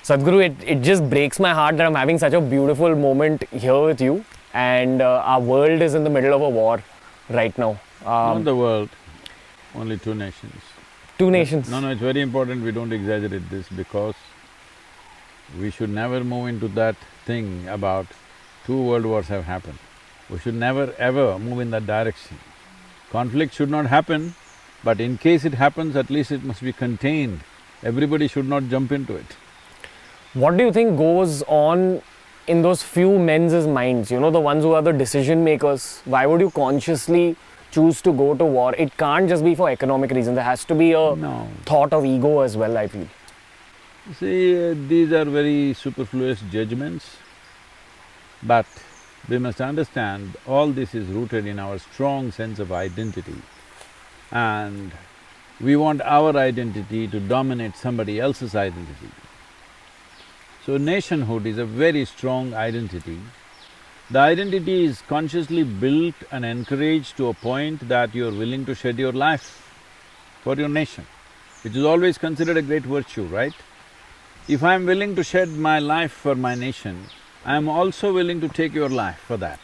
Sadhguru, it just breaks my heart that I'm having such a beautiful moment here with you, and our world is in the middle of a war right now. Not the world, only two nations. Two nations. No, it's very important we don't exaggerate this because we should never move into that thing about two world wars have happened. We should never ever move in that direction. Conflict should not happen, but in case it happens, at least it must be contained. Everybody should not jump into it. What do you think goes on in those few men's minds, you know, the ones who are the decision makers? Why would you consciously choose to go to war? It can't just be for economic reasons, there has to be a thought of ego as well, I feel. See, these are very superfluous judgments, but we must understand all this is rooted in our strong sense of identity, and we want our identity to dominate somebody else's identity. So nationhood is a very strong identity. The identity is consciously built and encouraged to a point that you're willing to shed your life for your nation, which is always considered a great virtue, right? If I'm willing to shed my life for my nation, I'm also willing to take your life for that.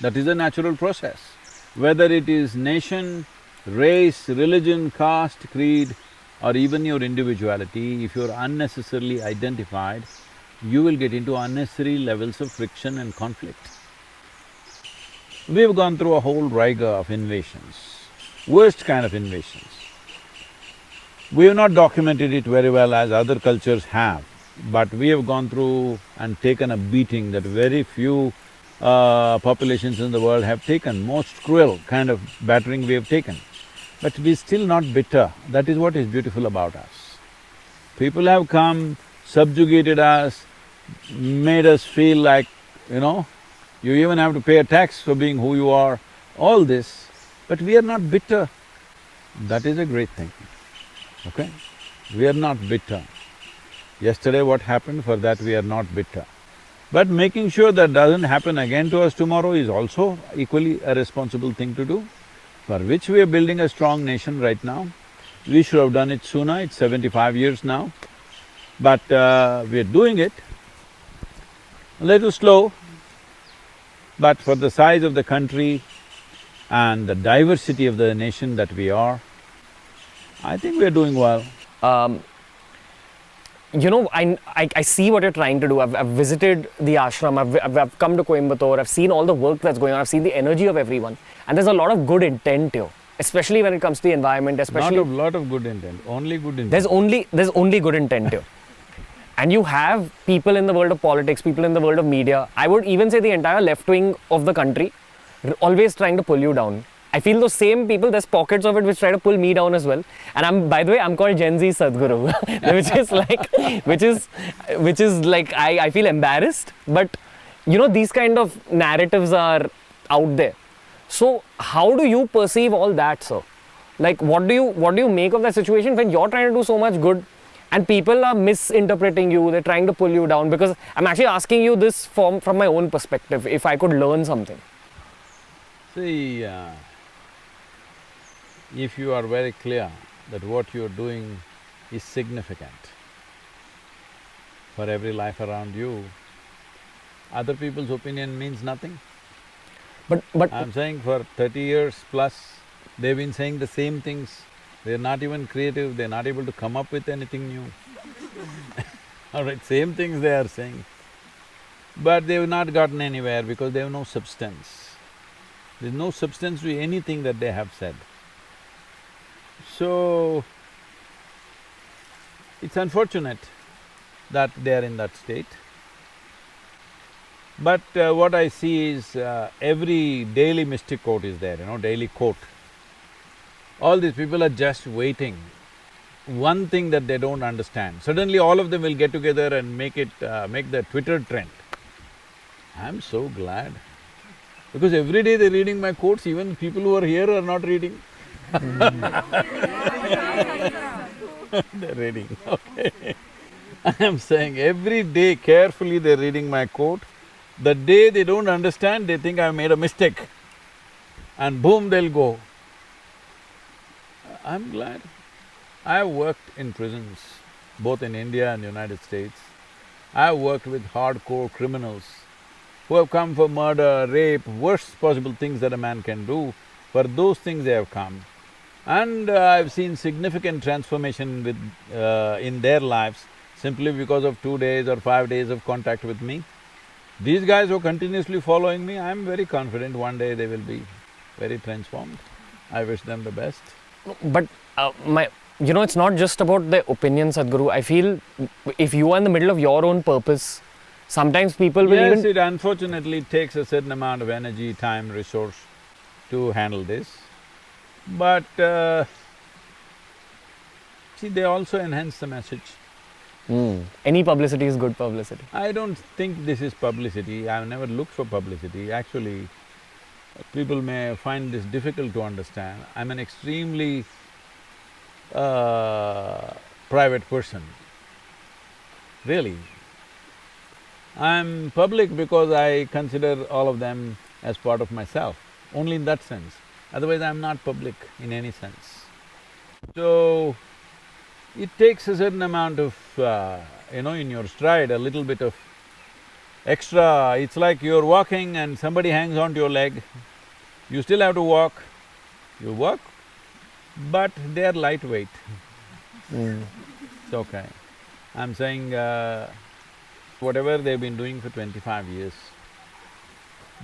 That is a natural process. Whether it is nation, race, religion, caste, creed, or even your individuality, if you're unnecessarily identified, you will get into unnecessary levels of friction and conflict. We've gone through a whole rigor of invasions, worst kind of invasions. We have not documented it very well as other cultures have, but we have gone through and taken a beating that very few populations in the world have taken, most cruel kind of battering we have taken. But we're still not bitter, that is what is beautiful about us. People have come, subjugated us, made us feel like, you know, you even have to pay a tax for being who you are, all this, but we are not bitter. That is a great thing, okay? We are not bitter. Yesterday what happened, for that we are not bitter. But making sure that doesn't happen again to us tomorrow is also equally a responsible thing to do, for which we are building a strong nation right now. We should have done it sooner, it's 75 years now, but we are doing it, a little slow, but for the size of the country and the diversity of the nation that we are, I think we are doing well. You know, I see what you're trying to do. I've visited the ashram, I've come to Coimbatore, I've seen all the work that's going on, I've seen the energy of everyone, and there's a lot of good intent here, especially when it comes to the environment, especially… Not a lot of good intent, only good intent. There's only good intent here. And you have people in the world of politics, people in the world of media, I would even say the entire left wing of the country, always trying to pull you down. I feel those same people, there's pockets of it which try to pull me down as well. And by the way, I'm called Gen Z Sadhguru, which is like, I feel embarrassed. But you know, these kind of narratives are out there. So how do you perceive all that, sir? Like, what do you make of that situation when you're trying to do so much good and people are misinterpreting you, they're trying to pull you down? Because I'm actually asking you this from my own perspective, if I could learn something. See, if you are very clear that what you're doing is significant for every life around you, other people's opinion means nothing. But I'm saying for 30 years plus, they've been saying the same things. They're not even creative, they're not able to come up with anything new. All right, same things they are saying. But they've not gotten anywhere because they have no substance. There's no substance to anything that they have said. So, it's unfortunate that they are in that state. But what I see is every daily mystic quote is there, you know, daily quote. All these people are just waiting. One thing that they don't understand, suddenly all of them will get together and make the Twitter trend. I'm so glad, because every day they're reading my quotes, even people who are here are not reading. They're reading, okay. I'm saying every day carefully they're reading my quote. The day they don't understand, they think I made a mistake, and boom, they'll go. I'm glad. I worked in prisons both in India and United States. I've worked with hardcore criminals who have come for murder, rape, worst possible things that a man can do. For those things they have come. And I've seen significant transformation in their lives simply because of 2 days or 5 days of contact with me. These guys who are continuously following me, I'm very confident one day they will be very transformed. I wish them the best. But it's not just about the opinion, Sadhguru. I feel if you are in the middle of your own purpose, sometimes people will Yes, even… it unfortunately takes a certain amount of energy, time, resource to handle this. But see, they also enhance the message. Any publicity is good publicity. I don't think this is publicity, I've never looked for publicity. Actually, people may find this difficult to understand. I'm an extremely private person, really. I'm public because I consider all of them as part of myself, only in that sense. Otherwise, I'm not public in any sense. So, it takes a certain amount of, in your stride, a little bit of extra… It's like you're walking and somebody hangs onto your leg, you still have to walk, you walk, but they're lightweight. It's okay. I'm saying, whatever they've been doing for 25 years,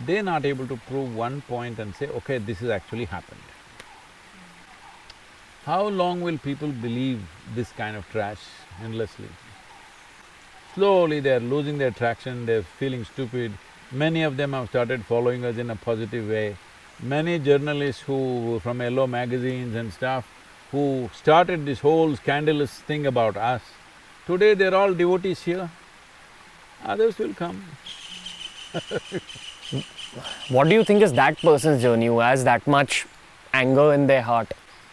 they're not able to prove one point and say, okay, this has actually happened. How long will people believe this kind of trash endlessly? Slowly they're losing their traction, they're feeling stupid. Many of them have started following us in a positive way. Many journalists who… from yellow magazines and stuff, who started this whole scandalous thing about us, today they're all devotees here. Others will come. What do you think is that person's journey who has that much anger in their heart?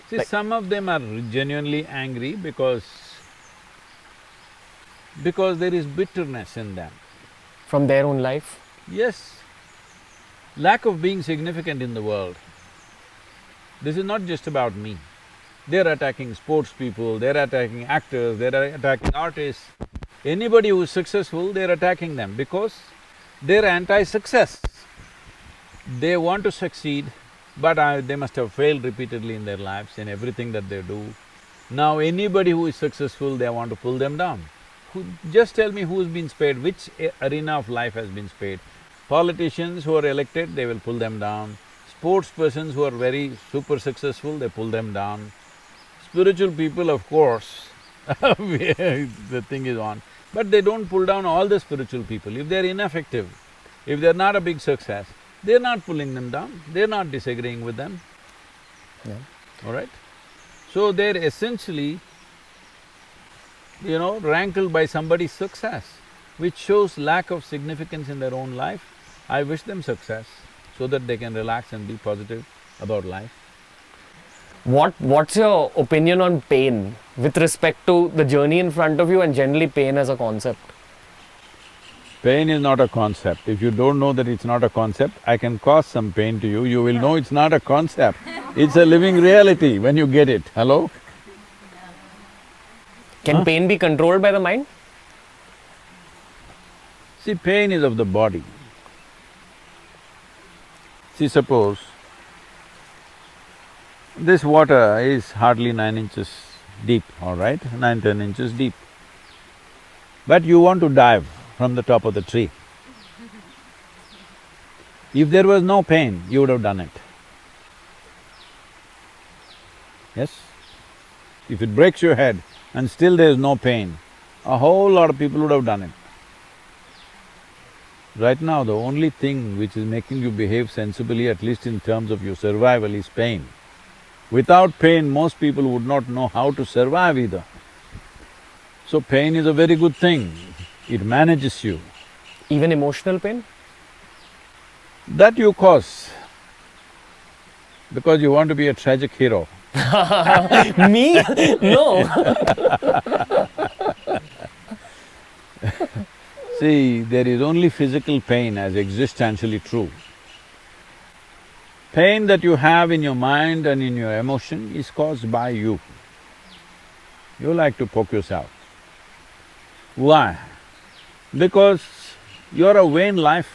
See, some of them are genuinely angry because there is bitterness in them. From their own life? Yes, lack of being significant in the world. This is not just about me. They're attacking sports people, they're attacking actors, they're attacking artists. Anybody who's successful, they're attacking them because they're anti-success. They want to succeed, but they must have failed repeatedly in their lives, in everything that they do. Now anybody who is successful, they want to pull them down. Just tell me who's been spared, which arena of life has been spared. Politicians who are elected, they will pull them down. Sports persons who are very super successful, they pull them down. Spiritual people, of course, the thing is on. But they don't pull down all the spiritual people. If they're ineffective, if they're not a big success, they're not pulling them down, they're not disagreeing with them. Yeah. All right? So they're essentially, rankled by somebody's success, which shows lack of significance in their own life. I wish them success so that they can relax and be positive about life. What's your opinion on pain with respect to the journey in front of you and generally pain as a concept? Pain is not a concept. If you don't know that it's not a concept, I can cause some pain to you, you will know it's not a concept. It's a living reality when you get it. Hello? Can pain be controlled by the mind? See, pain is of the body. See, suppose this water is hardly 9 inches deep, all right, 9–10 inches deep. But you want to dive from the top of the tree. If there was no pain, you would have done it. Yes? If it breaks your head and still there is no pain, a whole lot of people would have done it. Right now, the only thing which is making you behave sensibly, at least in terms of your survival, is pain. Without pain, most people would not know how to survive either. So pain is a very good thing, it manages you. Even emotional pain? That you cause, because you want to be a tragic hero. Me? No. See, there is only physical pain as existentially true. Pain that you have in your mind and in your emotion is caused by you. You like to poke yourself. Why? Because you're a vain life.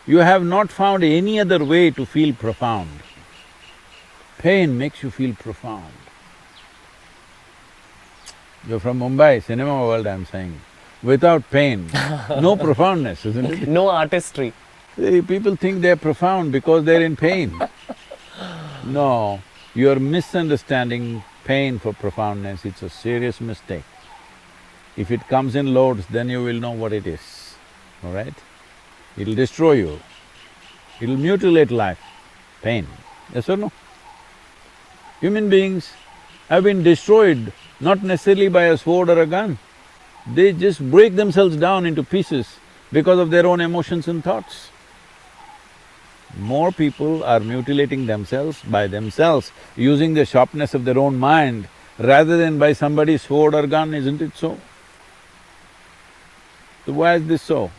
You have not found any other way to feel profound. Pain makes you feel profound. You're from Mumbai, cinema world, I'm saying. Without pain, no profoundness, isn't it? No artistry. People think they're profound because they're in pain. No, you're misunderstanding pain for profoundness, it's a serious mistake. If it comes in loads, then you will know what it is, all right? It'll destroy you, it'll mutilate life, pain, yes or no? Human beings have been destroyed not necessarily by a sword or a gun. They just break themselves down into pieces because of their own emotions and thoughts. More people are mutilating themselves by themselves, using the sharpness of their own mind rather than by somebody's sword or gun, isn't it so? So why is this so?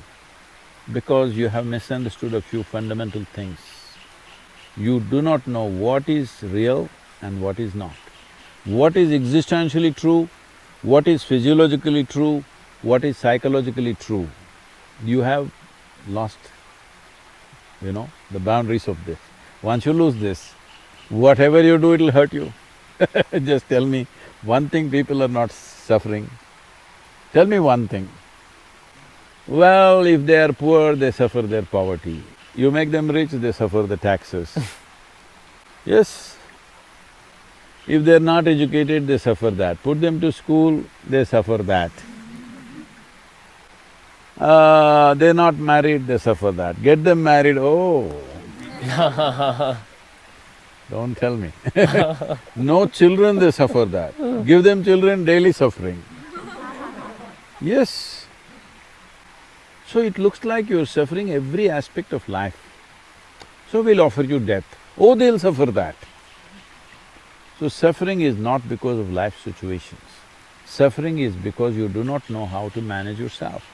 Because you have misunderstood a few fundamental things. You do not know what is real and what is not. What is existentially true, what is physiologically true, what is psychologically true. You have lost, the boundaries of this. Once you lose this, whatever you do, it'll hurt you. Just tell me one thing people are not suffering. Tell me one thing. Well, if they are poor, they suffer their poverty. You make them rich, they suffer the taxes. Yes. If they're not educated, they suffer that. Put them to school, they suffer that. They're not married, they suffer that. Get them married, oh. Don't tell me. No children, they suffer that. Give them children, daily suffering. Yes. So it looks like you're suffering every aspect of life. So we'll offer you death. Oh, they'll suffer that. So suffering is not because of life situations. Suffering is because you do not know how to manage yourself.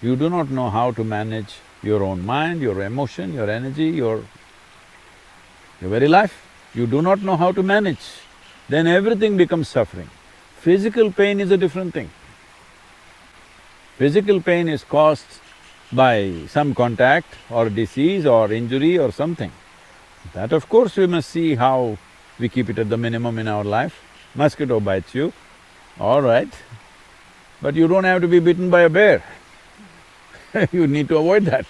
You do not know how to manage your own mind, your emotion, your energy, your very life. You do not know how to manage. Then everything becomes suffering. Physical pain is a different thing. Physical pain is caused by some contact or disease or injury or something. That of course we must see how we keep it at the minimum in our life. Mosquito bites you, all right, but you don't have to be bitten by a bear. You need to avoid that.